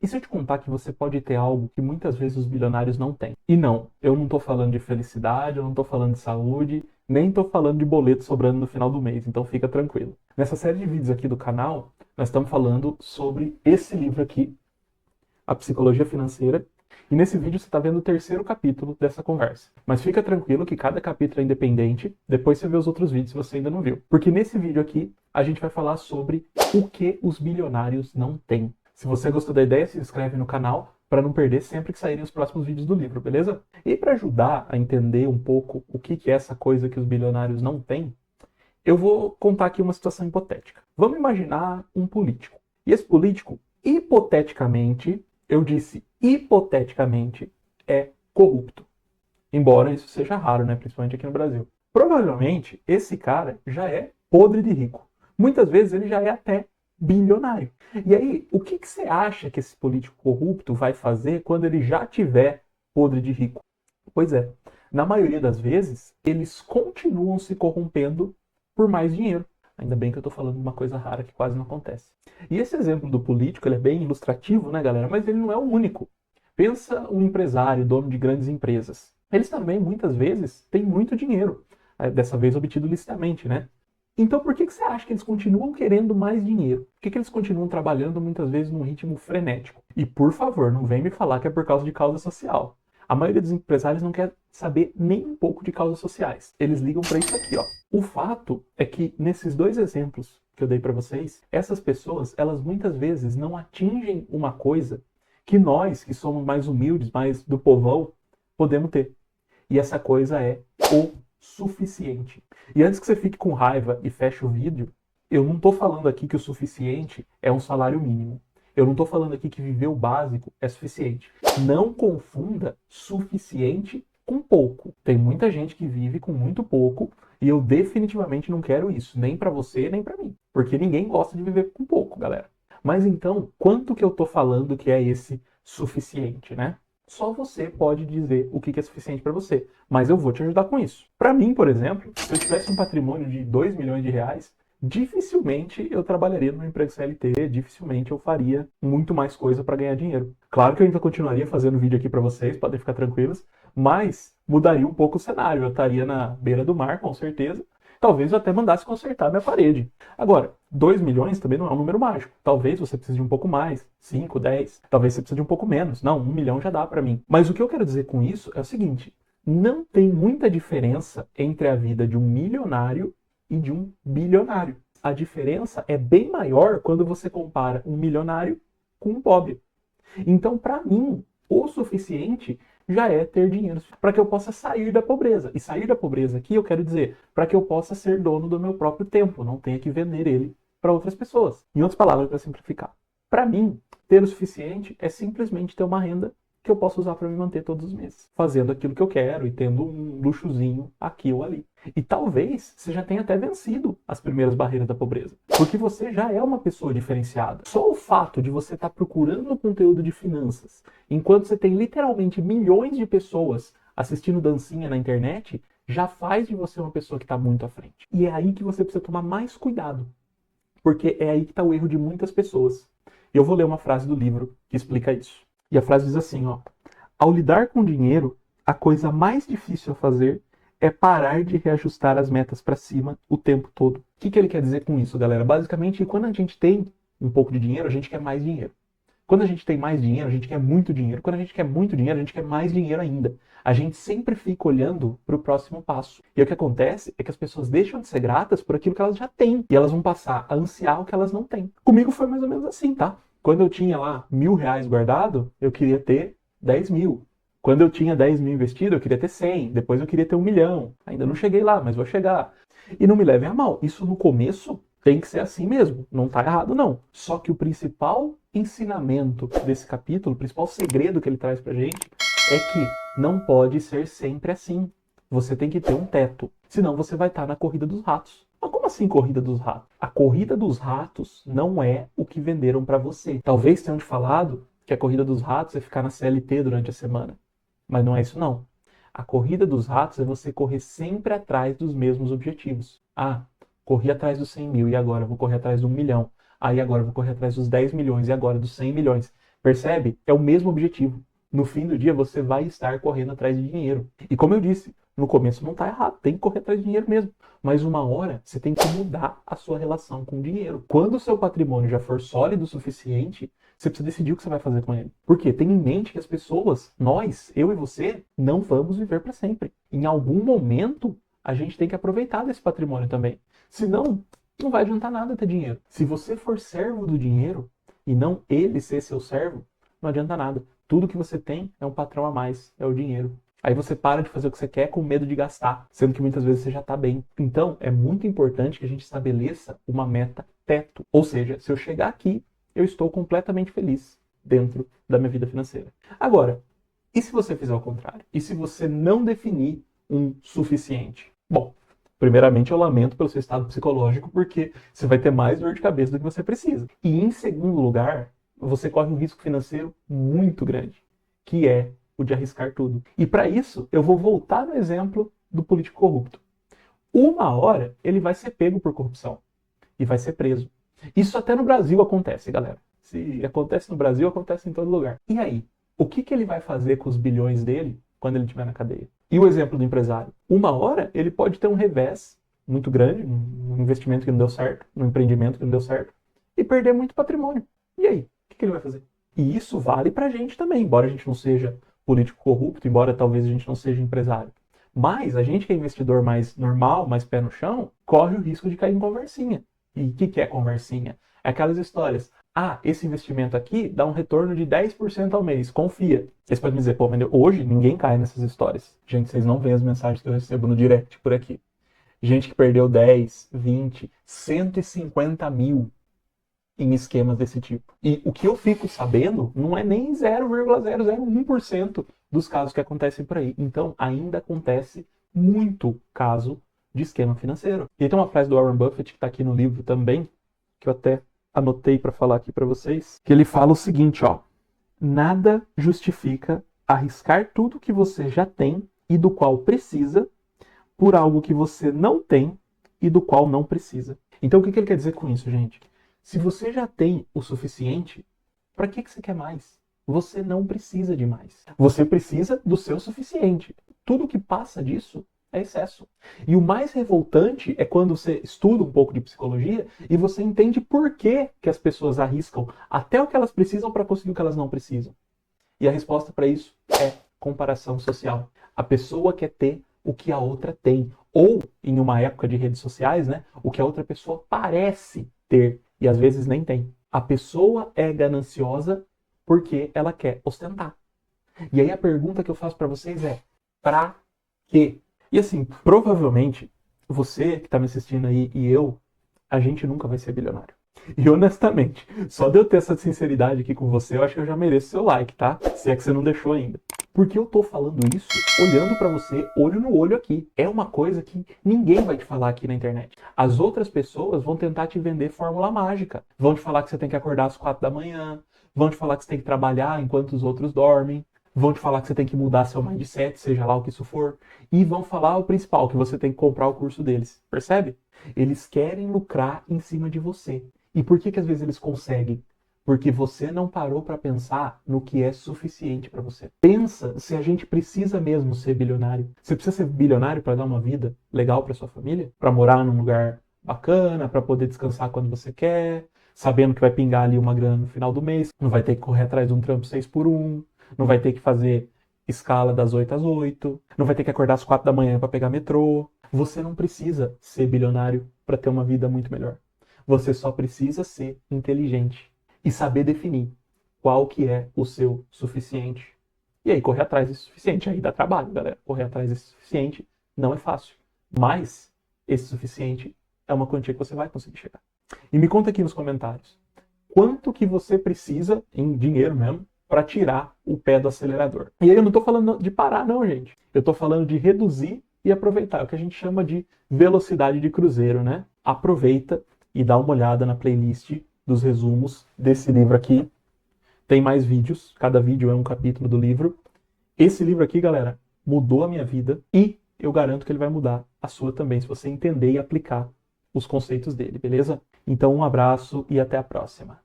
E se eu te contar que você pode ter algo que muitas vezes os bilionários não têm? E não, eu não tô falando de felicidade, eu não tô falando de saúde, nem tô falando de boleto sobrando no final do mês, então fica tranquilo. Nessa série de vídeos aqui do canal, nós estamos falando sobre esse livro aqui, A Psicologia Financeira, e nesse vídeo você está vendo o terceiro capítulo dessa conversa. Mas fica tranquilo que cada capítulo é independente, depois você vê os outros vídeos se você ainda não viu. Porque nesse vídeo aqui, a gente vai falar sobre o que os bilionários não têm. Se você gostou da ideia, se inscreve no canal para não perder sempre que saírem os próximos vídeos do livro, beleza? E para ajudar a entender um pouco o que é essa coisa que os bilionários não têm, eu vou contar aqui uma situação hipotética. Vamos imaginar um político. E esse político, hipoteticamente, eu disse hipoteticamente, é corrupto. Embora isso seja raro, né? Principalmente aqui no Brasil. Provavelmente, esse cara já é podre de rico. Muitas vezes ele já é até bilionário. E aí, o que você acha que esse político corrupto vai fazer quando ele já tiver podre de rico? Pois é, na maioria das vezes, eles continuam se corrompendo por mais dinheiro. Ainda bem que eu estou falando de uma coisa rara que quase não acontece. E esse exemplo do político, ele é bem ilustrativo, né, galera? Mas ele não é o único. Pensa um empresário, dono de grandes empresas. Eles também, muitas vezes, têm muito dinheiro. Dessa vez obtido licitamente, né? Então por que você acha que eles continuam querendo mais dinheiro? Por que eles continuam trabalhando muitas vezes num ritmo frenético? E por favor, não vem me falar que é por causa de causa social. A maioria dos empresários não quer saber nem um pouco de causas sociais. Eles ligam para isso aqui, ó. O fato é que nesses dois exemplos que eu dei para vocês, essas pessoas, elas muitas vezes não atingem uma coisa que nós, que somos mais humildes, mais do povão, podemos ter. E essa coisa é o suficiente. E antes que você fique com raiva e feche o vídeo, eu não estou falando aqui que o suficiente é um salário mínimo. Eu não estou falando aqui que viver o básico é suficiente. Não confunda suficiente com pouco. Tem muita gente que vive com muito pouco e eu definitivamente não quero isso, nem para você, nem para mim. Porque ninguém gosta de viver com pouco, galera. Mas então, quanto que eu estou falando que é esse suficiente, né? Só você pode dizer o que é suficiente para você. Mas eu vou te ajudar com isso. Para mim, por exemplo, se eu tivesse um patrimônio de 2 milhões de reais, dificilmente eu trabalharia no emprego CLT, dificilmente eu faria muito mais coisa para ganhar dinheiro. Claro que eu ainda continuaria fazendo vídeo aqui para vocês, podem ficar tranquilos, mas mudaria um pouco o cenário. Eu estaria na beira do mar, com certeza. Talvez eu até mandasse consertar minha parede. Agora, 2 milhões também não é um número mágico. Talvez você precise de um pouco mais, 5, 10. Talvez você precise de um pouco menos. Não, 1 milhão já dá para mim. Mas o que eu quero dizer com isso é o seguinte: não tem muita diferença entre a vida de um milionário e de um bilionário. A diferença é bem maior quando você compara um milionário com um pobre. Então, para mim, o suficiente já é ter dinheiro para que eu possa sair da pobreza. E sair da pobreza aqui eu quero dizer para que eu possa ser dono do meu próprio tempo, não tenha que vender ele para outras pessoas. Em outras palavras, para simplificar. Para mim, ter o suficiente é simplesmente ter uma renda que eu posso usar para me manter todos os meses, fazendo aquilo que eu quero e tendo um luxozinho aqui ou ali. E talvez você já tenha até vencido as primeiras barreiras da pobreza, porque você já é uma pessoa diferenciada. Só o fato de você estar procurando conteúdo de finanças, enquanto você tem literalmente milhões de pessoas assistindo dancinha na internet, já faz de você uma pessoa que está muito à frente. E é aí que você precisa tomar mais cuidado, porque é aí que está o erro de muitas pessoas. Eu vou ler uma frase do livro que explica isso. E a frase diz assim, ó: ao lidar com dinheiro, a coisa mais difícil a fazer é parar de reajustar as metas para cima o tempo todo. O que ele quer dizer com isso, galera? Basicamente, quando a gente tem um pouco de dinheiro, a gente quer mais dinheiro. Quando a gente tem mais dinheiro, a gente quer muito dinheiro. Quando a gente quer muito dinheiro, a gente quer mais dinheiro ainda. A gente sempre fica olhando para o próximo passo. E o que acontece é que as pessoas deixam de ser gratas por aquilo que elas já têm. E elas vão passar a ansiar o que elas não têm. Comigo foi mais ou menos assim, tá? Quando eu tinha lá R$ 1.000 guardado, eu queria ter 10 mil. Quando eu tinha 10 mil investido, eu queria ter 100. Depois eu queria ter 1 milhão. Ainda não cheguei lá, mas vou chegar. E não me levem a mal. Isso no começo tem que ser assim mesmo. Não tá errado, não. Só que o principal ensinamento desse capítulo, o principal segredo que ele traz pra gente, é que não pode ser sempre assim. Você tem que ter um teto. Senão você vai estar na corrida dos ratos. Mas como assim corrida dos ratos? A corrida dos ratos não é o que venderam pra você. Talvez tenham te falado que a corrida dos ratos é ficar na CLT durante a semana. Mas não é isso não. A corrida dos ratos é você correr sempre atrás dos mesmos objetivos. Ah, corri atrás dos 100 mil e agora vou correr atrás do 1 milhão. Aí agora vou correr atrás dos 10 milhões e agora dos 100 milhões. Percebe? É o mesmo objetivo. No fim do dia, você vai estar correndo atrás de dinheiro. E como eu disse, no começo não está errado, tem que correr atrás de dinheiro mesmo. Mas uma hora, você tem que mudar a sua relação com o dinheiro. Quando o seu patrimônio já for sólido o suficiente, você precisa decidir o que você vai fazer com ele. Por quê? Tenha em mente que as pessoas, nós, eu e você, não vamos viver para sempre. Em algum momento, a gente tem que aproveitar desse patrimônio também. Senão, não vai adiantar nada ter dinheiro. Se você for servo do dinheiro e não ele ser seu servo, não adianta nada. Tudo que você tem é um patrão a mais, é o dinheiro. Aí você para de fazer o que você quer com medo de gastar, sendo que muitas vezes você já está bem. Então, é muito importante que a gente estabeleça uma meta teto. Ou seja, se eu chegar aqui, eu estou completamente feliz dentro da minha vida financeira. Agora, e se você fizer o contrário? E se você não definir um suficiente? Bom, primeiramente eu lamento pelo seu estado psicológico, porque você vai ter mais dor de cabeça do que você precisa. E em segundo lugar, você corre um risco financeiro muito grande, que é o de arriscar tudo. E para isso, eu vou voltar no exemplo do político corrupto. Uma hora, ele vai ser pego por corrupção e vai ser preso. Isso até no Brasil acontece, galera. Se acontece no Brasil, acontece em todo lugar. E aí? O que ele vai fazer com os bilhões dele quando ele estiver na cadeia? E o exemplo do empresário? Uma hora, ele pode ter um revés muito grande, um investimento que não deu certo, um empreendimento que não deu certo, e perder muito patrimônio. E aí? O que ele vai fazer? E isso vale pra gente também, embora a gente não seja político corrupto, embora talvez a gente não seja empresário. Mas a gente que é investidor mais normal, mais pé no chão, corre o risco de cair em conversinha. E o que é conversinha? É aquelas histórias. Ah, esse investimento aqui dá um retorno de 10% ao mês, confia. Vocês podem me dizer, pô, mas hoje ninguém cai nessas histórias. Gente, vocês não veem as mensagens que eu recebo no direct por aqui. Gente que perdeu 10, 20, 150 mil em esquemas desse tipo. E o que eu fico sabendo não é nem 0,001% dos casos que acontecem por aí. Então, ainda acontece muito caso de esquema financeiro. E tem uma frase do Warren Buffett que está aqui no livro também, que eu até anotei para falar aqui para vocês, que ele fala o seguinte, ó: nada justifica arriscar tudo que você já tem e do qual precisa por algo que você não tem e do qual não precisa. Então, o que ele quer dizer com isso, gente? Se você já tem o suficiente, para que você quer mais? Você não precisa de mais. Você precisa do seu suficiente. Tudo que passa disso é excesso. E o mais revoltante é quando você estuda um pouco de psicologia e você entende por que as pessoas arriscam até o que elas precisam para conseguir o que elas não precisam. E a resposta para isso é comparação social. A pessoa quer ter o que a outra tem. Ou, em uma época de redes sociais, né, o que a outra pessoa parece ter e às vezes nem tem. A pessoa é gananciosa porque ela quer ostentar. E aí a pergunta que eu faço para vocês é: pra quê? E assim, provavelmente, você que está me assistindo aí e eu, a gente nunca vai ser bilionário. E honestamente, só de eu ter essa sinceridade aqui com você, eu acho que eu já mereço seu like, tá? Se é que você não deixou ainda. Porque eu tô falando isso olhando pra você, olho no olho aqui. É uma coisa que ninguém vai te falar aqui na internet. As outras pessoas vão tentar te vender fórmula mágica. Vão te falar que você tem que acordar às 4 da manhã, vão te falar que você tem que trabalhar enquanto os outros dormem, vão te falar que você tem que mudar seu mindset, seja lá o que isso for, e vão falar o principal, que você tem que comprar o curso deles. Percebe? Eles querem lucrar em cima de você. E por que às vezes eles conseguem? Porque você não parou para pensar no que é suficiente para você. Pensa se a gente precisa mesmo ser bilionário. Você precisa ser bilionário para dar uma vida legal para sua família? Para morar num lugar bacana, para poder descansar quando você quer, sabendo que vai pingar ali uma grana no final do mês, não vai ter que correr atrás de um trampo 6x1, não vai ter que fazer escala das 8 às 8, não vai ter que acordar às 4 da manhã para pegar metrô. Você não precisa ser bilionário para ter uma vida muito melhor. Você só precisa ser inteligente e saber definir qual que é o seu suficiente. E aí correr atrás desse suficiente. Aí dá trabalho, galera. Correr atrás desse suficiente não é fácil. Mas esse suficiente é uma quantia que você vai conseguir chegar. E me conta aqui nos comentários. Quanto que você precisa, em dinheiro mesmo, para tirar o pé do acelerador? E aí eu não estou falando de parar não, gente. Eu estou falando de reduzir e aproveitar. É o que a gente chama de velocidade de cruzeiro, né? Aproveita e dá uma olhada na playlist dos resumos desse livro aqui. Tem mais vídeos, cada vídeo é um capítulo do livro. Esse livro aqui, galera, mudou a minha vida e eu garanto que ele vai mudar a sua também, se você entender e aplicar os conceitos dele, beleza? Então um abraço e até a próxima.